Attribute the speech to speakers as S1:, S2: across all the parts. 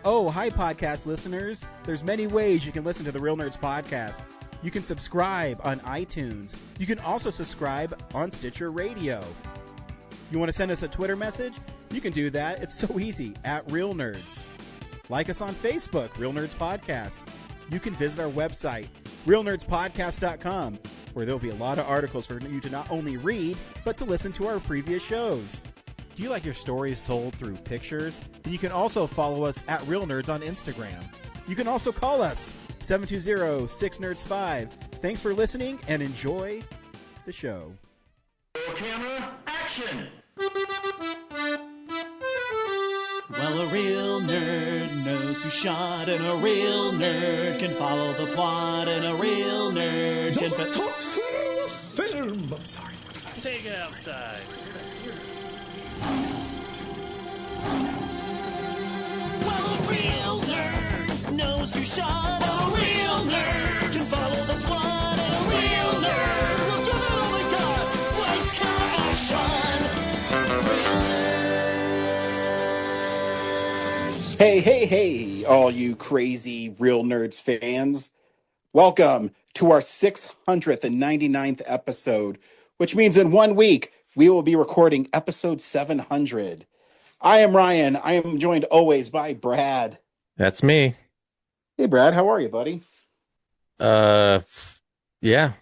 S1: Oh, hi, podcast listeners. There's many ways you can listen to the Real Nerds podcast. You can subscribe on iTunes. You can also subscribe on Stitcher Radio. You want to send us a Twitter message? You can do that. It's so easy, at Real Nerds. Like us on Facebook, Real Nerds Podcast. You can visit our website, realnerdspodcast.com, where there'll be a lot of articles for you to not only read, but to listen to our previous shows. Do you like your stories told through pictures? Then you can also follow us at Real Nerds on Instagram. You can also call us, 720-6nerds5. Thanks for listening and enjoy the show.
S2: Camera, action!
S3: Well, a real nerd knows who shot, and a real nerd can follow the plot, and a real nerd can...
S4: talk film! I'm sorry.
S5: Take it outside.
S3: Well, a real nerd knows who shot, and a real nerd can follow the plot, and a real nerd will give it all they got. Lights, camera, action! Real nerds.
S6: Hey, all you crazy Real Nerds fans. Welcome to our 699th episode, which means in 1 week, we will be recording episode 700. I am Ryan. I am joined always by Brad.
S5: That's me.
S6: Hey, Brad. How are you, buddy?
S5: Yeah,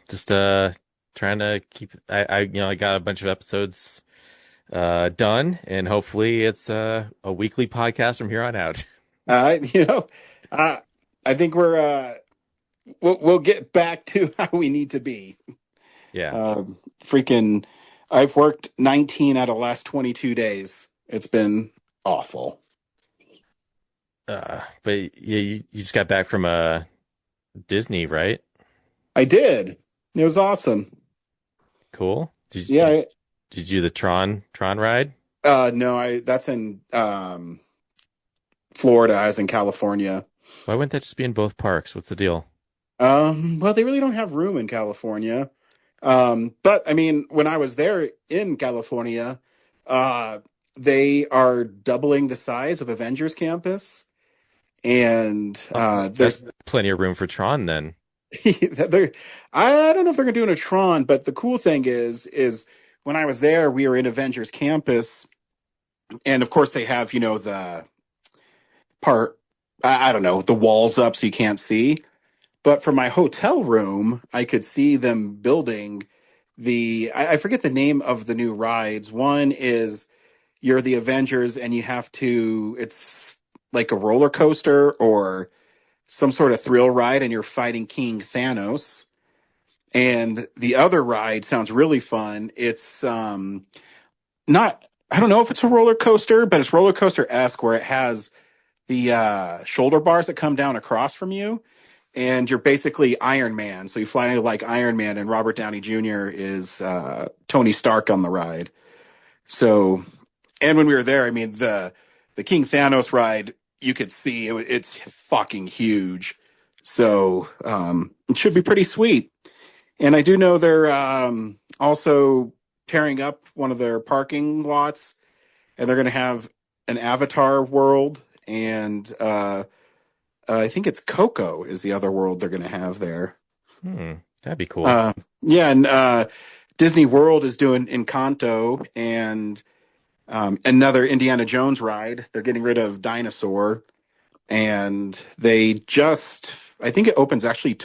S5: just trying to keep. I got a bunch of episodes done, and hopefully it's a weekly podcast from here on out.
S6: I think we'll get back to how we need to be.
S5: Yeah.
S6: I've worked 19 out of the last 22 days. It's been awful.
S5: But yeah, you just got back from Disney, right?
S6: I did. It was awesome.
S5: Cool. Did
S6: Yeah.
S5: you do the Tron ride?
S6: No, that's in Florida. I was in California.
S5: Why wouldn't that just be in both parks? What's the deal?
S6: Well, they really don't have room in California. But I mean, when I was there in California, they are doubling the size of Avengers Campus, and there's
S5: plenty of room for Tron then.
S6: I don't know if they're going to do a Tron, but the cool thing is when I was there, we were in Avengers Campus, and of course they have, the part, I don't know, the walls up so you can't see. But from my hotel room, I could see them building I forget the name of the new rides. One is you're the Avengers and it's like a roller coaster or some sort of thrill ride and you're fighting King Thanos. And the other ride sounds really fun. It's I don't know if it's a roller coaster, but it's roller coaster-esque where it has the shoulder bars that come down across from you. And you're basically Iron Man. So you fly like Iron Man, and Robert Downey Jr. is Tony Stark on the ride. So, and when we were there, I mean, the King Thanos ride, you could see it's fucking huge. So it should be pretty sweet. And I do know they're also tearing up one of their parking lots, and they're going to have an Avatar world, and I think it's Coco is the other world they're going to have there.
S5: That'd be cool.
S6: Yeah, and Disney World is doing Encanto and another Indiana Jones ride. They're getting rid of Dinosaur, and I think it opens actually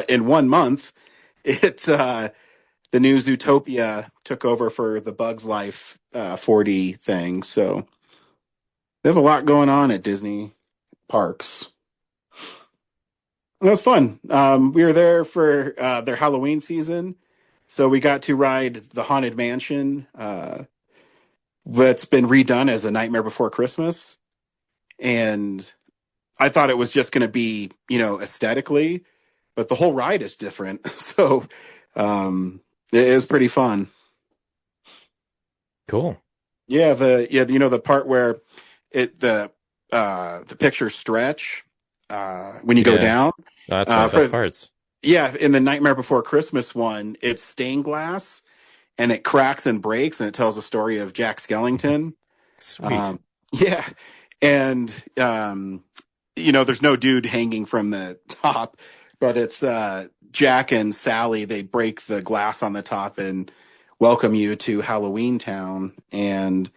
S6: in 1 month. It's the new Zootopia took over for the Bugs Life 4D thing, so they have a lot going on at Disney parks. It was fun. We were there for their Halloween season, so we got to ride the Haunted Mansion that's been redone as a Nightmare Before Christmas. And I thought it was just going to be, aesthetically, but the whole ride is different. So it is pretty fun.
S5: Cool.
S6: Yeah, the part where the pictures stretch when you go down.
S5: That's one of the best parts.
S6: Yeah, in the Nightmare Before Christmas one, it's stained glass, and it cracks and breaks, and it tells the story of Jack Skellington.
S5: Sweet.
S6: Yeah, and there's no dude hanging from the top, but it's Jack and Sally. They break the glass on the top and welcome you to Halloween Town. And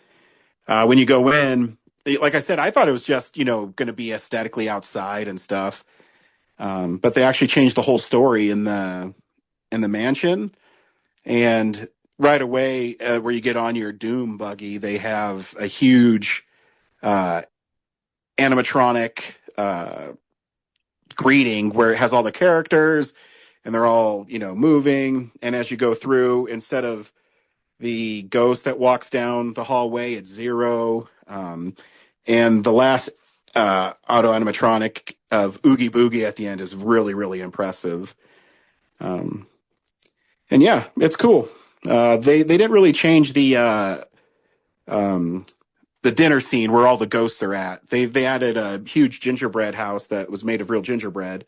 S6: when you go in, like I said, I thought it was just going to be aesthetically outside and stuff, but they actually changed the whole story in the mansion. And right away, where you get on your Doom buggy, they have a huge uh, animatronic greeting where it has all the characters and they're all moving. And as you go through, instead of the ghost that walks down the hallway, it's Zero. And the last auto animatronic of Oogie Boogie at the end is really, really impressive. Um, and yeah, it's cool. They didn't really change um, the dinner scene where all the ghosts are at. They added a huge gingerbread house that was made of real gingerbread.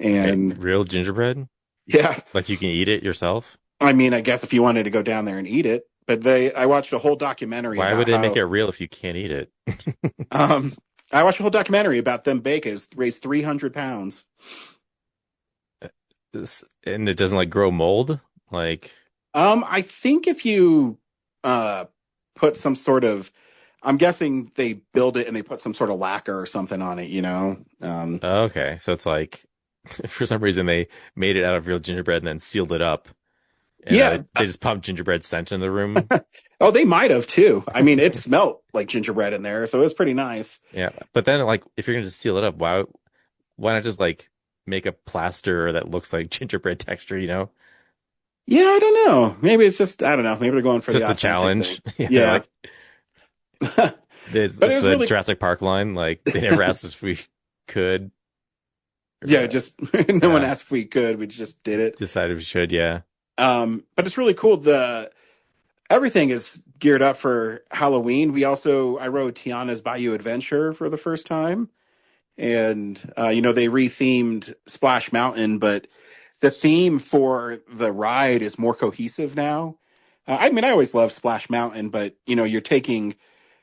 S6: And
S5: Real gingerbread?
S6: yeah,
S5: Like you can eat it yourself?
S6: I mean, I guess if you wanted to go down there and eat it, but I watched a whole documentary
S5: Why would
S6: about
S5: they make
S6: how,
S5: it real if you can't eat it?
S6: um, I watched a whole documentary about them bakers raised 300 pounds.
S5: And it doesn't like grow mold? Like,
S6: I think if you, uh, put some sort of, I'm guessing they build it and they put some sort of lacquer or something on it,
S5: okay. So it's like, for some reason they made it out of real gingerbread and then sealed it up. And
S6: Yeah.
S5: they just pumped gingerbread scent in the room.
S6: Oh, they might have too. I mean, it smelled like gingerbread in there, so it was pretty nice.
S5: Yeah. But then like, if you're going to just seal it up, why not just like make a plaster that looks like gingerbread texture,
S6: Yeah, I don't know. Maybe it's just I don't know. Maybe they're going for
S5: Just
S6: the
S5: the
S6: authentic
S5: challenge.
S6: thing.
S5: Yeah.
S6: Yeah,
S5: Like, it's
S6: but it was
S5: the
S6: really
S5: Jurassic Park line. Like, they never asked us if we could.
S6: yeah. Just no one
S5: Yeah.
S6: asked if we could. We just did it.
S5: Decided we should. Yeah.
S6: But it's really cool. The everything is geared up for Halloween. I rode Tiana's Bayou Adventure for the first time, and they rethemed Splash Mountain, but the theme for the ride is more cohesive now. I mean, I always loved Splash Mountain, but you're taking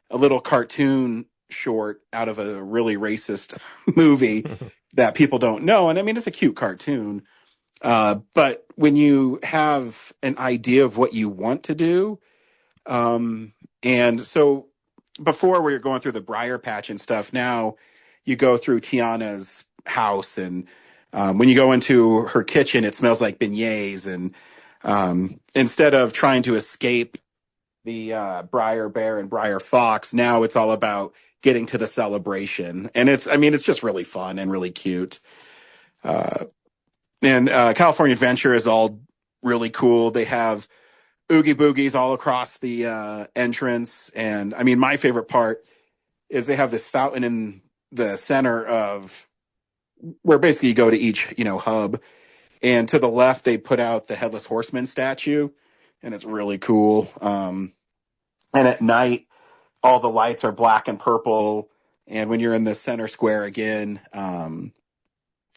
S6: a little cartoon short out of a really racist movie that people don't know. And I mean, it's a cute cartoon. But when you have an idea of what you want to do, and so before we were going through the briar patch and stuff, now you go through Tiana's house, and when you go into her kitchen, it smells like beignets. And instead of trying to escape the Briar Bear and Briar Fox, now it's all about getting to the celebration. And I mean, it's just really fun and really cute. Uh, and California Adventure is all really cool. They have Oogie Boogies all across the entrance. And I mean, my favorite part is they have this fountain in the center of where basically you go to each, hub. And to the left, they put out the Headless Horseman statue, and it's really cool. And at night, all the lights are black and purple. And when you're in the center square again,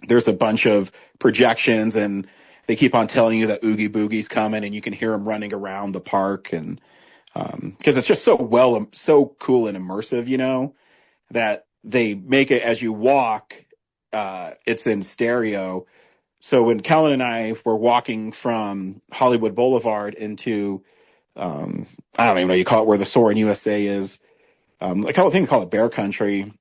S6: there's a bunch of projections, and they keep on telling you that Oogie Boogie's coming, and you can hear him running around the park. And because it's just so cool and immersive, that they make it as you walk, it's in stereo. So when Kellen and I were walking from Hollywood Boulevard into, I don't even know you call it where the Soarin' USA is. I think they call it Bear Country.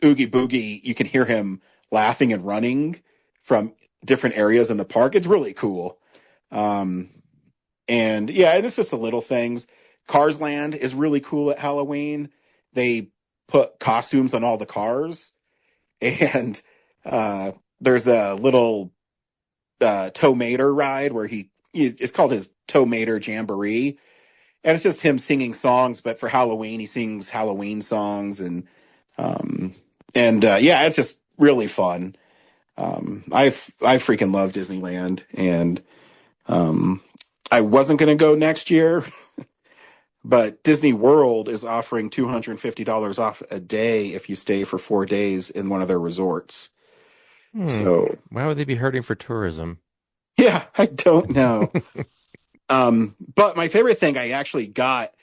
S6: Oogie Boogie, you can hear him laughing and running from different areas in the park. It's really cool. Um, and yeah, it's just the little things. Cars Land is really cool at Halloween. They put costumes on all the cars, and uh, there's a little Tow Mater ride where it's called his Tow Mater Jamboree, and it's just him singing songs. But for Halloween, he sings Halloween songs, um, and yeah, it's just really fun. I freaking love Disneyland, and um, I wasn't going to go next year, but Disney World is offering $250 off a day if you stay for 4 days in one of their resorts.
S5: Hmm.
S6: So
S5: Why would they be hurting for tourism?
S6: yeah, I don't know. But my favorite thing I actually got,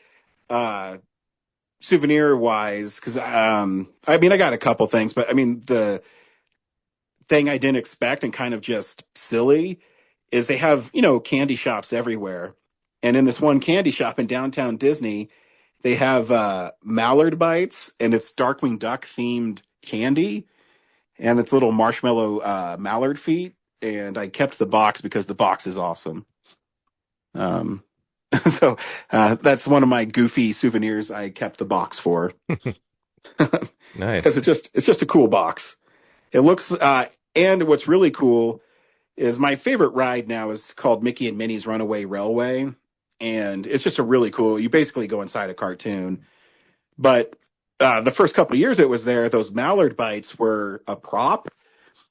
S6: uh, souvenir wise, because I mean, I got a couple things, but I mean, the thing I didn't expect and kind of just silly is they have, candy shops everywhere. And in this one candy shop in downtown Disney, they have Mallard Bites, and it's Darkwing Duck themed candy, and it's little marshmallow mallard feet. And I kept the box because the box is awesome. Um, so that's one of my goofy souvenirs I kept the box for because
S5: Nice.
S6: it's just a cool box. It looks and what's really cool is my favorite ride now is called Mickey and Minnie's Runaway Railway, and it's just a really cool. You basically go inside a cartoon, but the first couple of years it was there, those mallard bites were a prop.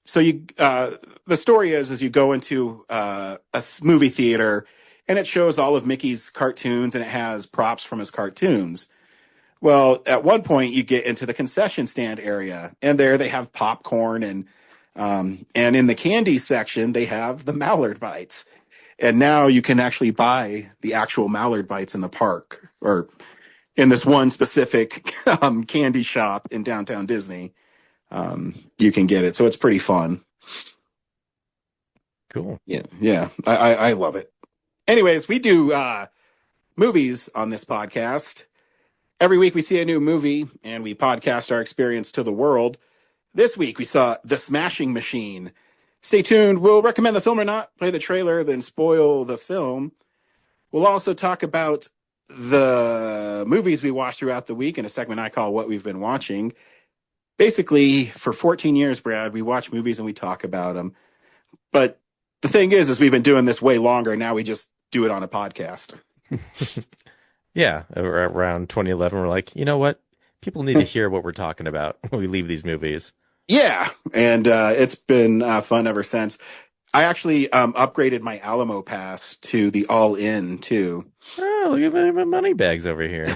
S6: So the story is you go into movie theater and it shows all of Mickey's cartoons and it has props from his cartoons. Well, at one point you get into the concession stand area, and there they have popcorn and in the candy section they have the Mallard Bites, and now you can actually buy the actual Mallard Bites in the park or in this one specific candy shop in downtown Disney. You can get it, so it's pretty fun.
S5: Cool.
S6: Yeah, I love it. Anyways, we do movies on this podcast. Every week we see a new movie and we podcast our experience to the world. This week we saw The Smashing Machine. Stay tuned. We'll recommend the film or not, play the trailer, then spoil the film. We'll also talk about the movies we watched throughout the week in a segment I call What We've Been Watching. Basically, for 14 years, Brad, we watch movies and we talk about them. But the thing is we've been doing this way longer. Now we just do it on a podcast.
S5: Yeah, around 2011, we're like, you know what? People need to hear what we're talking about when we leave these movies.
S6: Yeah, and it's been fun ever since. I actually upgraded my Alamo pass to the all-in too.
S5: Oh, look at my money bags over here.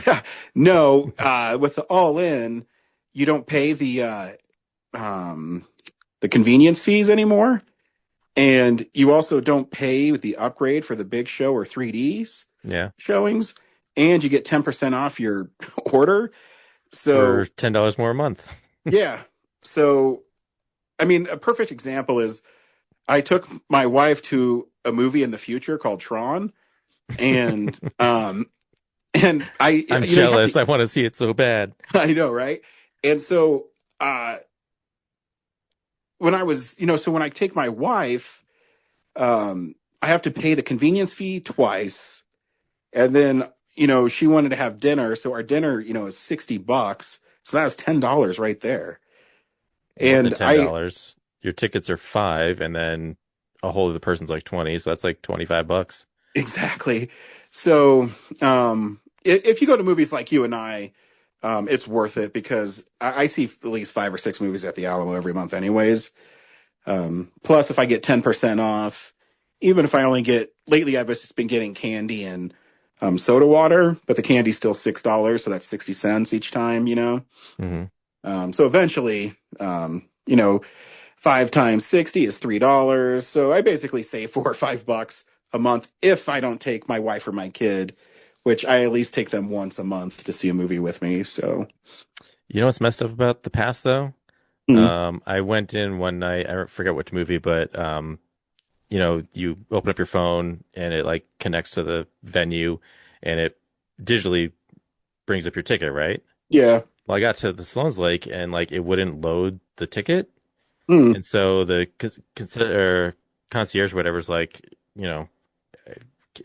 S6: No, with the all-in, you don't pay the convenience fees anymore, and you also don't pay with the upgrade for the big show or 3Ds
S5: Yeah,
S6: showings, and you get 10% off your order. So
S5: for $10 more a month.
S6: yeah, so I mean, a perfect example is I took my wife to a movie in the future called Tron, and and
S5: I'm jealous. I want to see it so bad.
S6: I know, right? And so when I was, so when I take my wife, I have to pay the convenience fee twice, and then she wanted to have dinner, so our dinner, is $60, so that's $10 right there.
S5: More than
S6: And
S5: $10. Your tickets are $5, and then a whole other person's like 20, so that's like $25.
S6: Exactly. So, if you go to movies like you and I, it's worth it because I see at least 5 or 6 movies at the Alamo every month anyways. Plus if I get 10% off, even if I only lately I've just been getting candy and, soda water, but the candy's still $6. So that's 60 cents each time,
S5: Mm-hmm.
S6: So eventually, 5 times 60 is $3. So I basically save $4 or $5 a month if I don't take my wife or my kid, which I at least take them once a month to see a movie with me. So,
S5: You know what's messed up about the pass, though?
S6: mm,
S5: I went in one night. I forget which movie, but you open up your phone and it like connects to the venue, and it digitally brings up your ticket, right?
S6: yeah.
S5: Well, I got to the Sloan's Lake and like it wouldn't load the ticket,
S6: Mm,
S5: and so the concierge or whatever's like,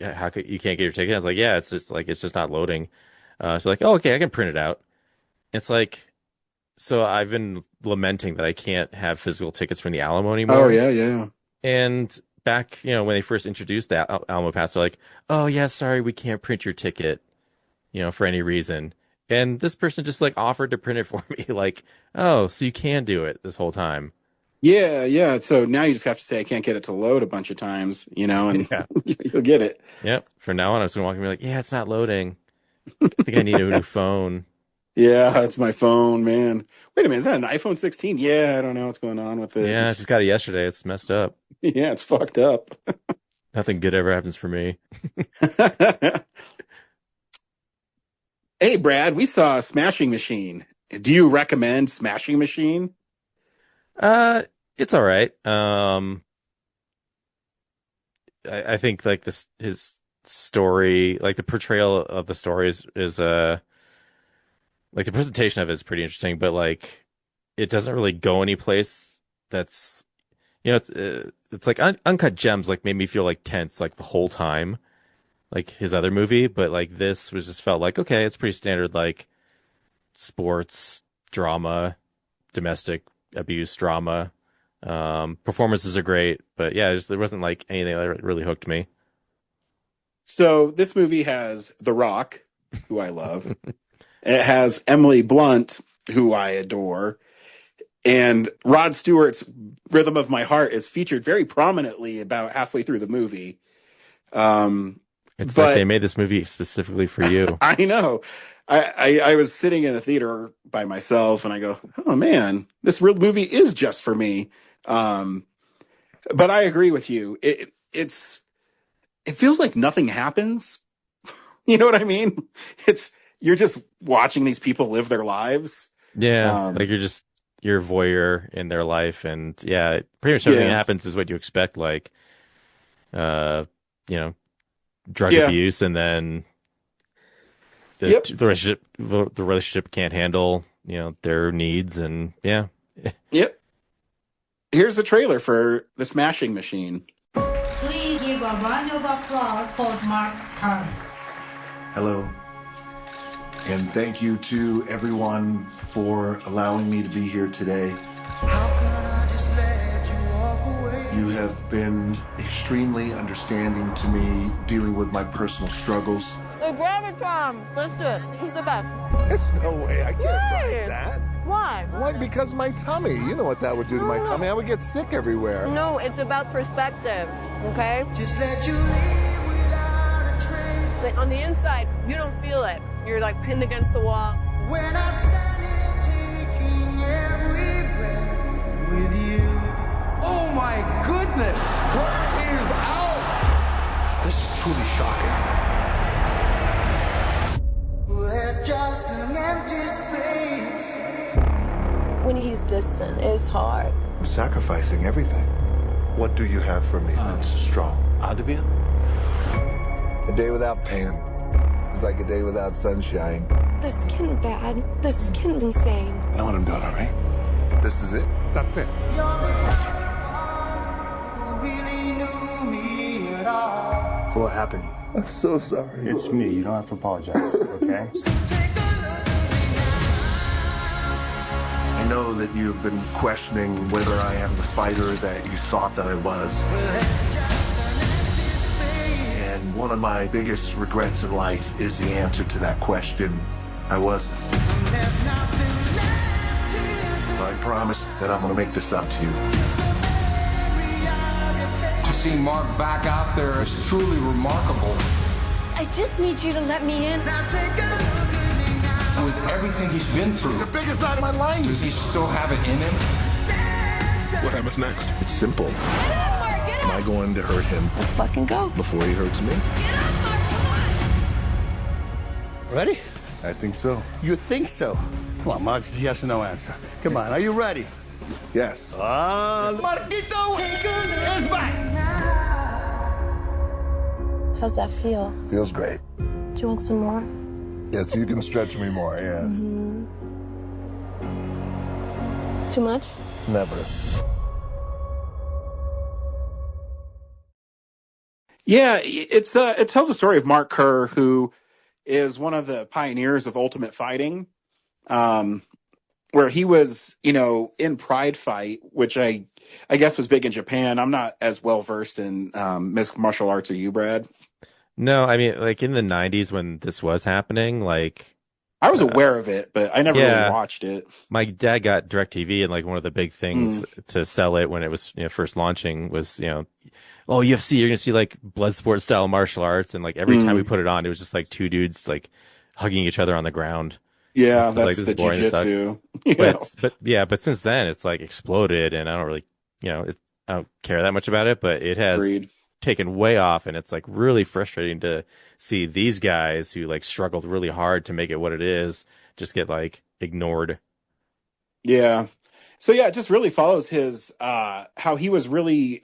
S5: how could you can't get your ticket? I was like, yeah, it's just not loading. So like, oh, okay, I can print it out. It's like, so I've been lamenting that I can't have physical tickets from the Alamo
S6: oh
S5: anymore.
S6: yeah.
S5: And back, when they first introduced the Alamo Pass, they're like, oh yeah, sorry, we can't print your ticket, for any reason. And this person just like offered to print it for me. Like, oh, so you can do it this whole time.
S6: Yeah. So now you just have to say I can't get it to load a bunch of times, and
S5: Yeah.
S6: you'll get it.
S5: Yep. From now on, I was going to walk and be like, yeah, it's not loading. I think I need a new phone.
S6: Yeah, that's my phone, man. Wait a minute, is that an iPhone 16? Yeah, I don't know what's going on with it.
S5: Yeah, I just got it yesterday. It's messed up.
S6: Yeah, it's fucked up.
S5: Nothing good ever happens for me.
S6: Hey, Brad, we saw Smashing Machine. Do you recommend Smashing Machine?
S5: Uh, it's all right. I think like this his story, like the portrayal of the story is like the presentation of it is pretty interesting, but like it doesn't really go any place that's it's like Uncut Gems like made me feel like tense like the whole time, like his other movie, but like this was just felt like okay, it's pretty standard like sports drama, domestic abuse drama. Performances are great, but yeah, there wasn't like anything that really hooked me.
S6: So this movie has The Rock, who I love. It has Emily Blunt, who I adore. And Rod Stewart's Rhythm of My Heart is featured very prominently about halfway through the movie.
S5: It's like they
S6: But
S5: made this movie specifically for you.
S6: I know. I was sitting in the theater by myself and I go, oh man, this real movie is just for me. Um, but I agree with you. It feels like nothing happens. You know what I mean? It's you're just watching these people live their lives.
S5: Yeah, like
S6: Um,
S5: you're a voyeur in their life, and yeah, pretty much everything that
S6: yeah,
S5: happens is what you expect. Like, uh, you know, drug
S6: yeah,
S5: abuse, and then
S6: yep,
S5: the relationship can't handle their needs, and yeah,
S6: yep. Here's the trailer for The Smashing Machine.
S7: Please give a round of applause for Mark Curry.
S8: Hello. And thank you to everyone for allowing me to be here today. You have been extremely understanding to me dealing with my personal struggles.
S9: The Graviton! Let's do it. Who's the best?
S4: There's no way. I can't
S9: Why?
S4: write that.
S9: Why?
S4: Why? Because my tummy. You know what that would do to my tummy. I would get sick everywhere.
S9: No, it's about perspective, okay?
S3: Just let you leave without a trace.
S9: Like, on the inside, you don't feel it. You're like pinned against the wall.
S3: When I stand here taking every breath with you.
S2: Oh my goodness! What is out?
S4: This is truly shocking.
S3: There's just an empty space.
S9: When he's distant, it's hard.
S8: I'm sacrificing everything. What do you have for me that's strong?
S4: A day without pain is like a day without sunshine.
S9: This is getting bad. This is getting insane.
S4: I know what I'm doing, all right? This is it? That's it.
S3: You're the only one who really knew me at all.
S10: What happened?
S4: I'm so sorry.
S10: It's me. You don't have to apologize, okay?
S3: So take a look at me now.
S8: I know that you've been questioning whether I am the fighter that you thought that I was.
S3: There's just an empty space.
S8: And one of my biggest regrets in life is the answer to that question. I wasn't.
S3: There's nothing left here to
S8: I promise that I'm going to make this up to you.
S3: just a memory of your face.
S11: To see Mark back out there is truly remarkable.
S9: I just need you to let me in.
S3: Now take a look at me now.
S11: With everything he's been through,
S4: The biggest night of my life.
S11: does he still have it in him?
S4: What happens next?
S8: It's simple.
S9: Get up, Mark! Get
S8: Am
S9: up!
S8: I going to hurt him
S9: Let's fucking go.
S8: before he hurts me?
S9: Get up, Mark! Come on!
S10: Ready?
S8: I think so.
S10: You think so? Come on, Mark. It's a yes or no answer. Come on. Are you ready?
S8: Yes.
S10: Marquito is back.
S9: How's that feel?
S8: Feels great.
S9: Do you want some more?
S8: Yes, you can stretch me more, yes.
S9: Too much?
S8: Never.
S6: Yeah, it tells a story of Mark Kerr, who is one of the pioneers of Ultimate Fighting, where he was, in Pride Fight, which I guess was big in Japan. I'm not as well versed in mixed martial arts. Are you, Brad?
S5: no, I mean like in the '90s when this was happening, like
S6: I was aware of it, but I never really
S5: yeah.
S6: watched it.
S5: my dad got DirecTV, and like one of the big things to sell it when it was first launching was oh, UFC, you're gonna see like blood sport style martial arts, and like every time we put it on, it was just like two dudes like hugging each other on the ground.
S6: Yeah,
S5: So, like,
S6: that's
S5: this
S6: the
S5: is boring, this sucks.
S6: jujitsu.
S5: But since then it's like exploded, and I don't really I don't care that much about it, but it has
S6: Agreed.
S5: taken way off, and it's like really frustrating to see these guys who like struggled really hard to make it what it is just get like ignored.
S6: Yeah. So yeah, it just really follows his how he was really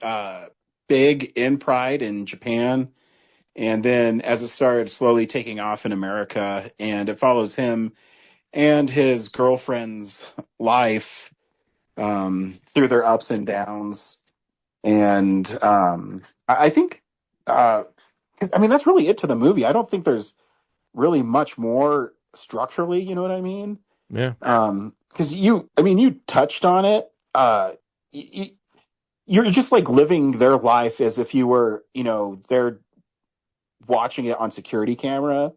S6: big in Pride in Japan, and then as it started slowly taking off in America, and it follows him and his girlfriend's life through their ups and downs. And I think, I mean, that's really it to the movie. I don't think there's really much more structurally. You know what I mean?
S5: Yeah.
S6: Because I mean, you touched on it. Y- you're just like living their life as if you were, they're watching it on security camera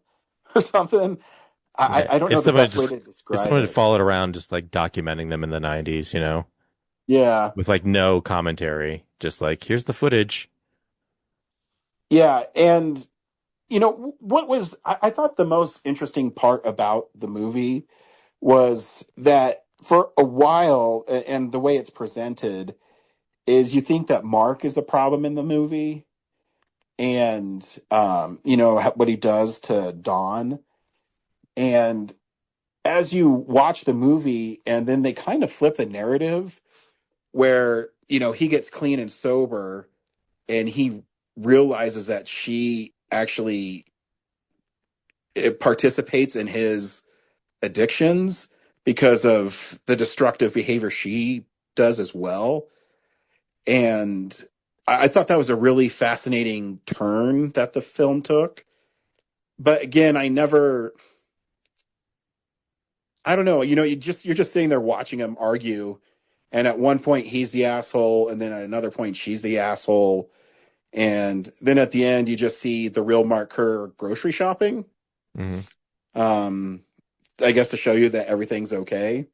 S6: or something.
S5: Yeah.
S6: I don't know
S5: If
S6: the
S5: someone
S6: best way
S5: just
S6: to
S5: if
S6: describe
S5: someone had
S6: it.
S5: followed around just like documenting them in the 90s,
S6: Yeah.
S5: with like no commentary, just like here's the footage.
S6: Yeah. And, what was, I thought the most interesting part about the movie was that for a while, and the way it's presented, is you think that Mark is the problem in the movie, and what he does to Dawn. And as you watch the movie, and then they kind of flip the narrative where he gets clean and sober, and he realizes that she actually participates in his addictions because of the destructive behavior she does as well. And I thought that was a really fascinating turn that the film took. But again, I don't know, you're just sitting there watching them argue. And at one point he's the asshole, and then at another point she's the asshole. And then at the end you just see the real Mark Kerr grocery shopping.
S5: Hmm.
S6: Um, I guess to show you that everything's okay.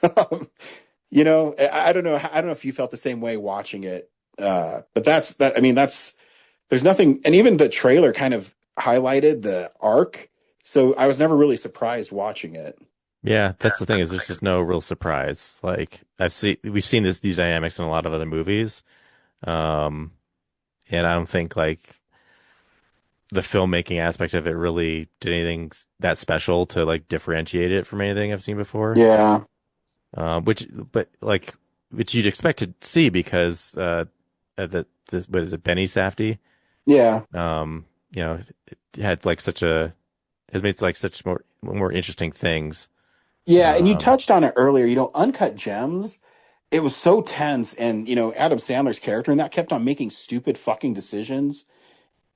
S6: I don't know. I don't know if you felt the same way watching it. But that's that. I mean, there's nothing, and even the trailer kind of highlighted the arc. So I was never really surprised watching it.
S5: Yeah, that's the thing is there's just no real surprise. Like we've seen these dynamics in a lot of other movies. Um, and I don't think like the filmmaking aspect of it really did anything that special to like differentiate it from anything I've seen before.
S6: Yeah.
S5: Which you'd expect to see because what is it, Benny Safdie?
S6: Yeah.
S5: It had like has made like such more interesting things.
S6: Yeah. And you
S5: Um,
S6: touched on it earlier, Uncut Gems. It was so tense. And, Adam Sandler's character and that kept on making stupid fucking decisions.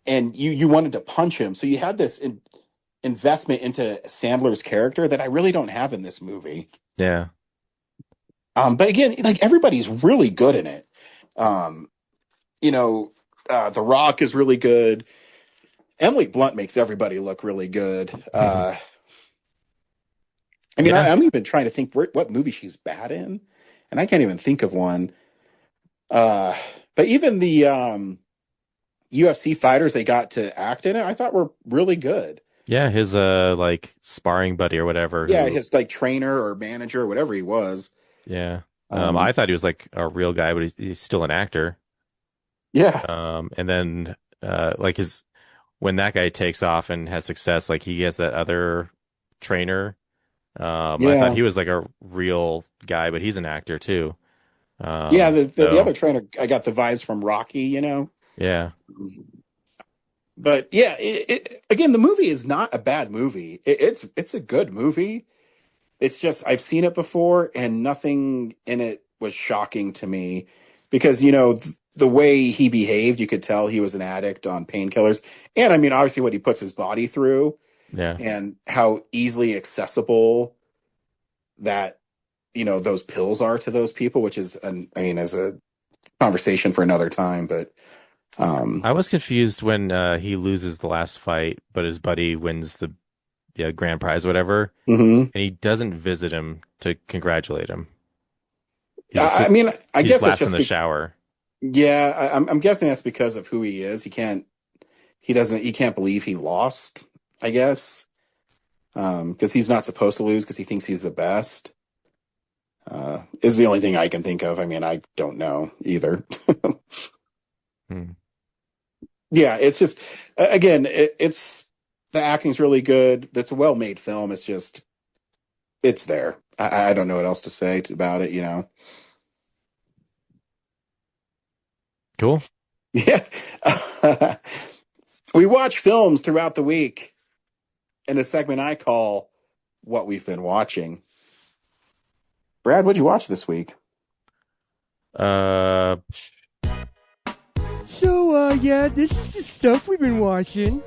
S6: And you wanted to punch him. So you had this investment into Sandler's character that I really don't have in this movie.
S5: yeah,
S6: But again, like everybody's really good in it. Um, The Rock is really good. Emily Blunt makes everybody look really good. I mean,
S5: yeah,
S6: I'm even trying to think what movie she's bad in, and I can't even think of one. Uh, but even the UFC fighters they got to act in it, I thought were really good.
S5: yeah. His like sparring buddy or whatever.
S6: Yeah,
S5: Who,
S6: his like trainer or manager or whatever he was.
S5: yeah.
S6: Um,
S5: I thought he was like a real guy, but he's still an actor.
S6: yeah,
S5: And then like his when that guy takes off and has success, like he has that other trainer. I thought
S6: yeah,
S5: he was like a real guy, but he's an actor too.
S6: yeah. The
S5: So
S6: other trainer, I got the vibes from Rocky.
S5: yeah,
S6: But yeah, again, the movie is not a bad movie. It's a good movie. It's just I've seen it before, and nothing in it was shocking to me because the way he behaved, you could tell he was an addict on painkillers, and I mean, obviously, what he puts his body through,
S5: yeah.
S6: and how easily accessible that those pills are to those people, which is I mean, as a conversation for another time, but
S5: I was confused when he loses the last fight, but his buddy wins the grand prize, whatever,
S6: mhm.
S5: and he doesn't visit him to congratulate him. He just
S6: I mean, I
S5: he just
S6: guess it's
S5: laughs in
S6: just
S5: the shower.
S6: yeah. I'm guessing that's because of who he is. He can't believe he lost. I guess because he's not supposed to lose because he thinks he's the best. Is the only thing I can think of. I mean, I don't know either.
S5: Hmm.
S6: Yeah, it's just again, it's the acting's really good. It's a well-made film. It's just it's there. I don't know what else to say about it.
S5: Cool.
S6: Yeah, we watch films throughout the week in a segment I call "What We've Been Watching." Brad, what'd you watch this week?
S5: Uh,
S12: Yeah, this is the stuff we've been watching.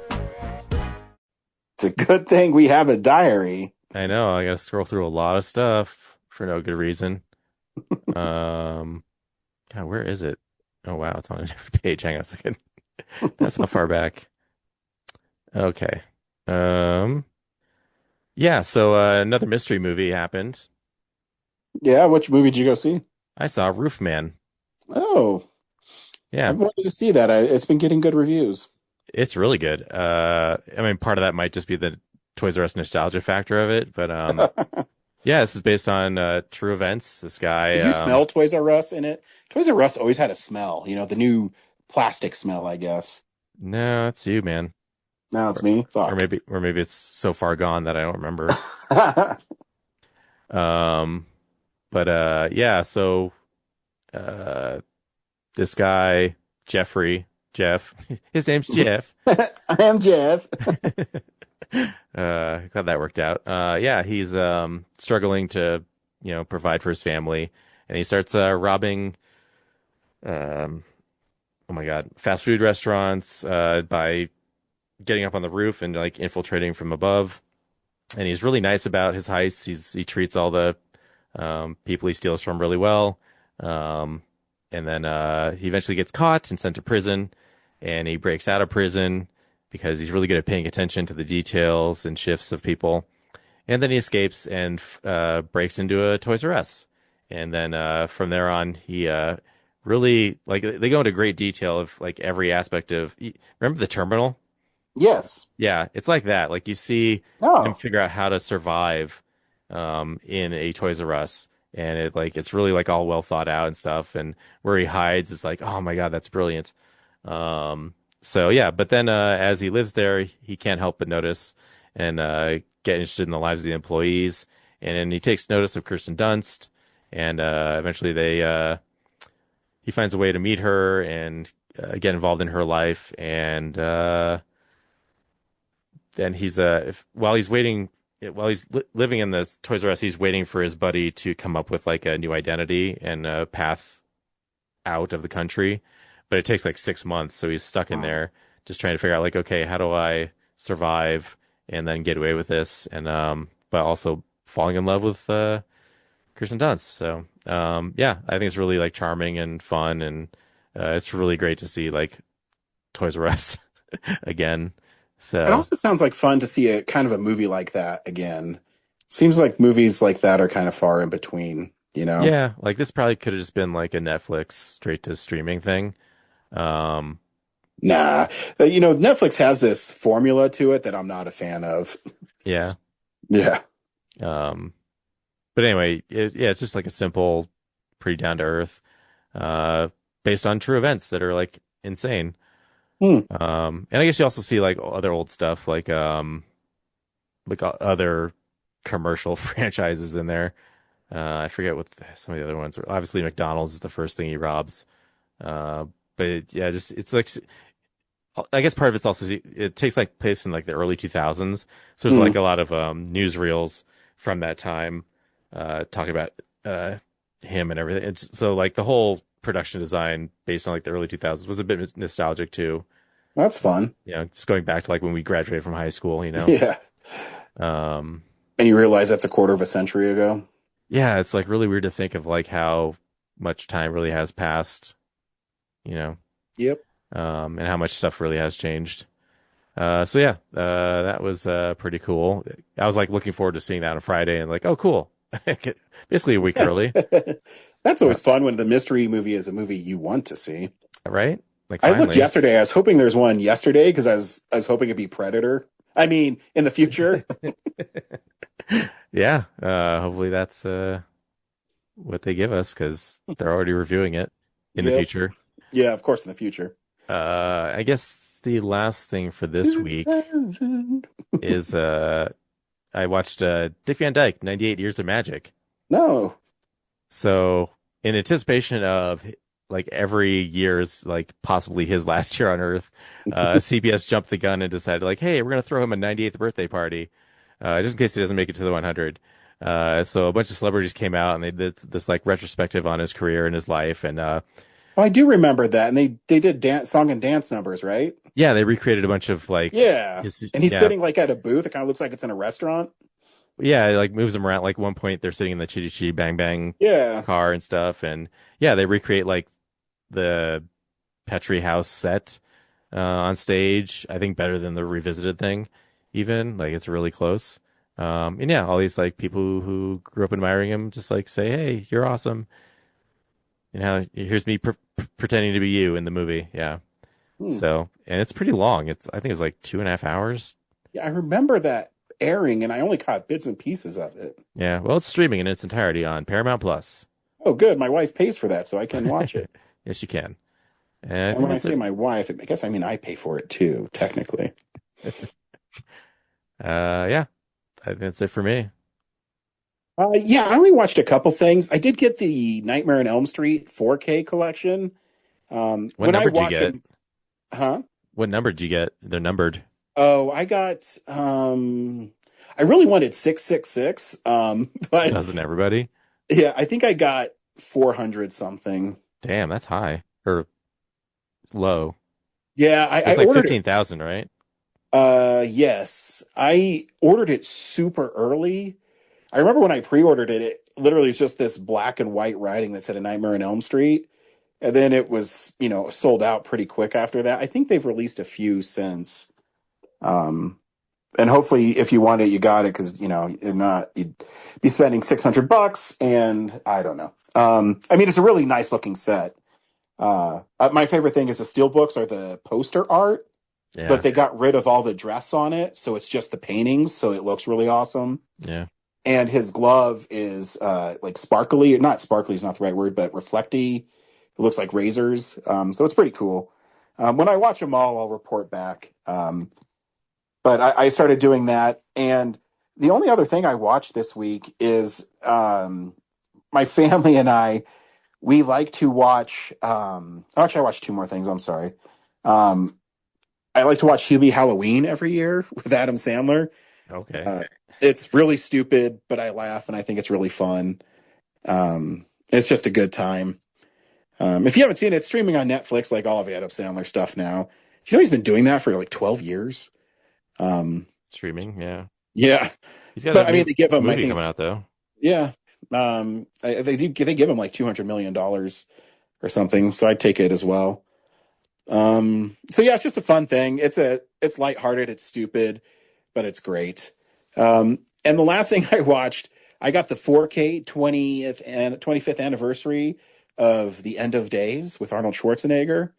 S6: It's a good thing we have a diary.
S5: I know I gotta scroll through a lot of stuff for no good reason. God, where is it? Oh wow, it's on a different page. Hang on a second. That's how far back. Okay. Um, yeah, so another mystery movie happened.
S6: Yeah, which movie did you go see?
S5: I saw Roof Man.
S6: Oh,
S5: Yeah,
S6: I've wanted to see that. It's been getting good reviews.
S5: it's really good. I mean, part of that might just be the Toys R Us nostalgia factor of it, but yeah, this is based on true events. This guy,
S6: Did you smell Toys R Us in it? Toys R Us always had a smell, the new plastic smell, I guess.
S5: no, it's you, man.
S6: Now it's me.
S5: Or
S6: Fuck.
S5: maybe it's so far gone that I don't remember. Um, but yeah, so uh, this guy Jeff, his name's Jeff.
S6: I am Jeff.
S5: Glad that worked out. Yeah, he's struggling to provide for his family, and he starts robbing um oh my God, fast food restaurants by getting up on the roof and like infiltrating from above. And he's really nice about his heists. He treats all the people he steals from really well. Um, and then he eventually gets caught and sent to prison. And he breaks out of prison because he's really good at paying attention to the details and shifts of people. And then he escapes and breaks into a Toys R Us. And then from there on, he really like they go into great detail of like every aspect of. Remember the terminal?
S6: Yes.
S5: Yeah, it's like that. Like you see him
S6: Oh.
S5: figure out how to survive in a Toys R Us, and it's really like all well thought out and stuff. And where he hides is like, oh my God, that's brilliant. So yeah, but then as he lives there, he can't help but notice and get interested in the lives of the employees. And then he takes notice of Kirsten Dunst, and eventually he finds a way to meet her and get involved in her life. And then while he's living in this Toys R Us, he's waiting for his buddy to come up with like a new identity and a path out of the country. But it takes like 6 months, so he's stuck in there just trying to figure out like, okay, how do I survive and then get away with this, and but also falling in love with Kirsten Dunst. So yeah, I think it's really like charming and fun, and it's really great to see like Toys R Us again.
S6: It
S5: So
S6: also sounds like fun to see a kind of a movie like that again. Seems like movies like that are kind of far in between.
S5: yeah, like this probably could have just been like a Netflix straight to streaming thing. Um,
S6: Nah. Netflix has this formula to it that I'm not a fan of.
S5: yeah.
S6: Yeah.
S5: Um, but anyway, yeah, it's just like a simple, pretty down to earth, based on true events that are like insane.
S6: Hmm.
S5: And I guess you also see like other old stuff, like other commercial franchises in there. I forget what some of the other ones are. Obviously, McDonald's is the first thing he robs. Yeah, just it's like I guess part of it's also it takes like place in like the early 2000s, so there's like a lot of newsreels from that time talking about him and everything. So like the whole production design based on like the early 2000s was a bit nostalgic too.
S6: That's fun.
S5: It's going back to like when we graduated from high school.
S6: Yeah.
S5: Um,
S6: And you realize that's a quarter of a century ago?
S5: yeah, it's like really weird to think of like how much time really has passed.
S6: Yep.
S5: And how much stuff really has changed. So yeah, that was pretty cool. I was like looking forward to seeing that on Friday and like, oh, cool. Basically a week early,
S6: That's always fun when the mystery movie is a movie you want to see.
S5: right? Like
S6: I
S5: finally.
S6: looked yesterday. I was hoping there's one yesterday because I was hoping it'd be Predator. I mean, in the future.
S5: Yeah, hopefully that's what they give us because they're already reviewing it in the
S6: Yep.
S5: future.
S6: Yeah, of course, in the future.
S5: I guess the last thing for this week
S6: 2000.
S5: is I watched Dick Van Dyke, 98 Years of Magic.
S6: No.
S5: So in anticipation of like every year's like possibly his last year on Earth, CBS jumped the gun and decided like, hey, we're gonna throw him a 98th birthday party, just in case he doesn't make it to the 100. So a bunch of celebrities came out and they did this like retrospective on his career and his life, and
S6: Oh, I do remember that. And they did song and dance numbers, right?
S5: yeah, they recreated a bunch of like
S6: Yeah.
S5: his
S6: And he's
S5: yeah
S6: sitting like at a booth. It kind of looks like it's in a restaurant.
S5: yeah, it, like moves them around. Like one point they're sitting in the Chitty Chitty Bang Bang
S6: Yeah.
S5: car and stuff, and yeah, they recreate like the Petrie House set on stage. I think better than the revisited thing, even like it's really close. And yeah, all these like people who grew up admiring him just like say, "Hey, you're awesome." You know, here's me pretending to be you in the movie. Yeah.
S6: Hmm.
S5: So, and it's pretty long. I think it's like 2.5 hours.
S6: Yeah, I remember that airing, and I only caught bits and pieces of it.
S5: Yeah. Well, it's streaming in its entirety on Paramount Plus.
S6: Oh, good. My wife pays for that, so I can watch it.
S5: Yes, you can. And I
S6: And
S5: think
S6: when I
S5: that's
S6: say
S5: it.
S6: my wife, I guess I mean I pay for it too, technically.
S5: Yeah, I think that's it for me.
S6: Yeah, I only watched a couple things. I did get the Nightmare on Elm Street 4K collection.
S5: What
S6: When I
S5: number did you
S6: watch
S5: get?
S6: them, huh?
S5: What number did you get? They're numbered.
S6: Oh, I got I really wanted 666, but
S5: Doesn't everybody?
S6: yeah, I think I got 400 something.
S5: Damn, that's high or low.
S6: Yeah,
S5: It's
S6: I
S5: like
S6: ordered it.
S5: 15,000, right?
S6: Yes, I ordered it super early. I remember when I pre-ordered it, it literally is just this black and white writing that said A Nightmare on Elm Street. And then it was, sold out pretty quick after that. I think they've released a few since. Um, and hopefully if you want it, you got it because, you'd be spending $600 and I don't know. I mean, it's a really nice looking set. My favorite thing is the steel books are the poster art, but
S5: Yeah.
S6: they got rid of all the dress on it. So it's just the paintings. So it looks really awesome.
S5: Yeah.
S6: And his glove is like sparkly. Not sparkly is not the right word, but reflecty. It looks like razors. So it's pretty cool. When I watch them all, I'll report back. But I started doing that. And the only other thing I watched this week is my family and we like to watch. Actually, I watched two more things. I'm sorry. Um, I like to watch Hubie Halloween every year with Adam Sandler.
S5: Okay.
S6: Uh, it's really stupid, but I laugh and I think it's really fun. It's just a good time. If you haven't seen it, it's streaming on Netflix, like all of Adam Sandler stuff now. He's been doing that for like 12 years. Um,
S5: Streaming. Yeah.
S6: yeah,
S5: He's got
S6: but
S5: a
S6: I mean,
S5: new
S6: they give him, I
S5: movie
S6: think,
S5: coming out though.
S6: yeah, they give him like $200 million or something. So I'd take it as well. So yeah, it's just a fun thing. It's lighthearted, it's stupid, but it's great. And the last thing I watched, I got the 4K 20th and 25th anniversary of The End of Days with Arnold Schwarzenegger.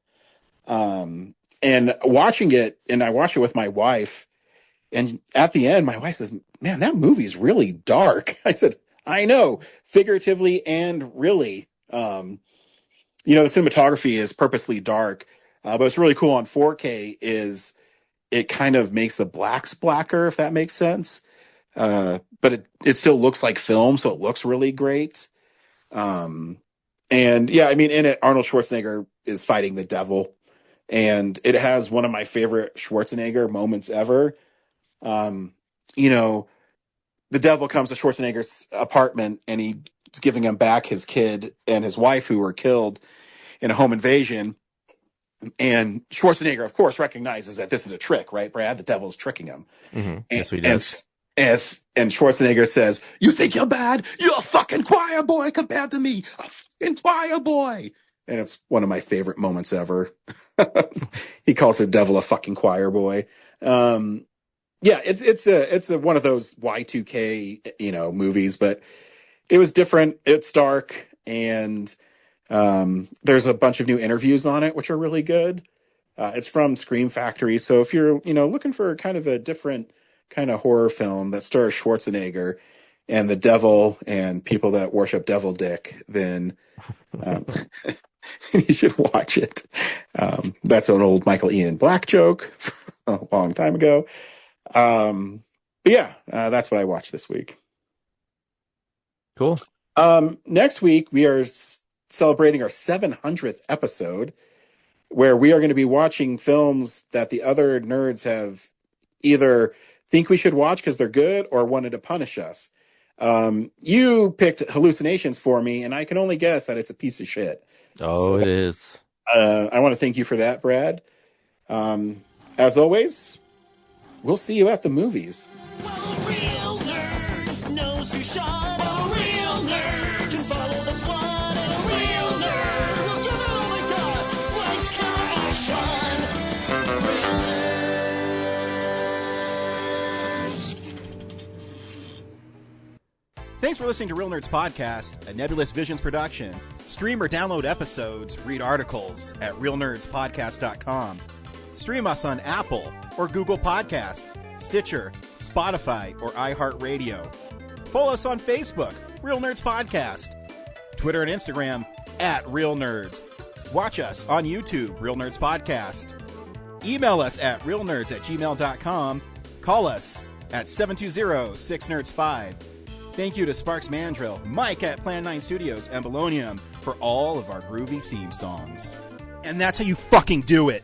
S6: And watching it, and I watched it with my wife, and at the end, my wife says, "Man, that movie's really dark." I said, "I know, figuratively and really." The cinematography is purposely dark, but what's really cool on 4K is it kind of makes the blacks blacker, if that makes sense. But it still looks like film, so it looks really great. Um, and yeah, I mean, in it, Arnold Schwarzenegger is fighting the devil, and it has one of my favorite Schwarzenegger moments ever. Um, you know, the devil comes to Schwarzenegger's apartment, and he's giving him back his kid and his wife who were killed in a home invasion. And Schwarzenegger, of course, recognizes that this is a trick, right, Brad? The devil's tricking him.
S5: Mm-hmm.
S6: And,
S5: Yes, he
S6: and
S5: does.
S6: and Schwarzenegger says, "You think you're bad? You're a fucking choir boy compared to me, a fucking choir boy." And it's one of my favorite moments ever. He calls the devil a fucking choir boy. Yeah, it's a one of those Y2K movies, but it was different. It's dark, and there's a bunch of new interviews on it, which are really good. It's from Scream Factory, so if you're looking for kind of a different kind of horror film that stars Schwarzenegger and the devil and people that worship Devil Dick, then um, you should watch it. That's an old Michael Ian Black joke a long time ago. But yeah, that's what I watched this week.
S5: Cool.
S6: Next week, we are celebrating our 700th episode, where we are going to be watching films that the other nerds have either think we should watch because they're good or wanted to punish us. You picked Hallucinations for me, and I can only guess that it's a piece of shit.
S5: Oh, it is.
S6: I want to thank you for that, Brad. As always, we'll see you at the movies.
S3: Well, a real nerd knows who shot a real nerd can follow the plot, and a real nerd will give it all they got. Lights, camera, action. Real nerds.
S1: Thanks for listening to Real Nerds Podcast, a Nebulous Visions production. Stream or download episodes, read articles at realnerdspodcast.com. Stream us on Apple or Google Podcast, Stitcher, Spotify, or iHeartRadio. Follow us on Facebook, Real Nerds Podcast. Twitter and Instagram at Real Nerds. Watch us on YouTube, Real Nerds Podcast. Email us at realnerds@gmail.com. Call us at 720-6nerds5. Thank you to Sparks Mandrill, Mike at Plan 9 Studios, and Bolognium for all of our groovy theme songs. And that's how you fucking do it.